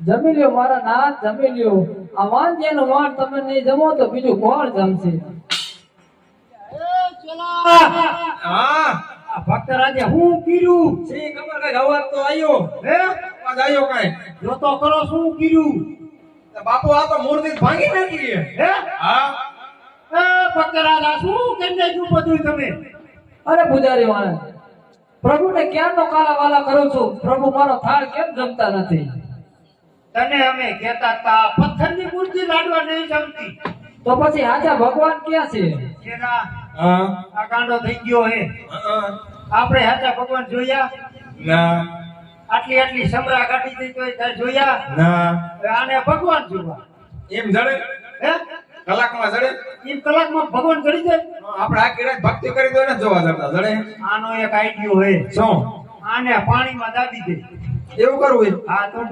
જમી લ્યો મારા નાથ, જમી લ્યો. આ વાંજ્યાનું વાણ તમે નહીં જમો તો બીજું કોણ જમશે? હા ભક્ત રાજા હું કીધું શ્રી ખબર કઈ અવાજ તો આવ્યો હે અવાજ આવ્યો કઈ જો તો કરો શું કીધું બાપુ આ તો મૂર્તિ ભાંગી નાખી હે હા એ ભક્ત રાજા શું કેમને શું બધું તમે અરે પૂજારી વાળા, પ્રભુને ક્યારનો કાલા વાલા કરું છું, પ્રભુ મારો થાળ કેમ જમતા નથી? તને અમે કહેતા તા પથ્થરની મૂર્તિ લાડવા નહીં જમતી તો પછી આજા ભગવાન ક્યાં છે? જેના હા આ કાંડો થઈ ગયો હે આપણે હાચા ભગવાન જોયા ના આટલી આટલી સમરા કાઢી દઈ તોય તાર જોયા ના હવે આને ભગવાન જોવા એમ જડે હે કલાકમાં જડે ઈ કલાકમાં ભગવાન ચડી જાય આપણે આ કિરાત ભક્તિ કરી દો ને જોવા જડતા જડે આનો એક આઈડિયો હે શું આને પાણીમાં દાબી દે એવું કરવું હા તો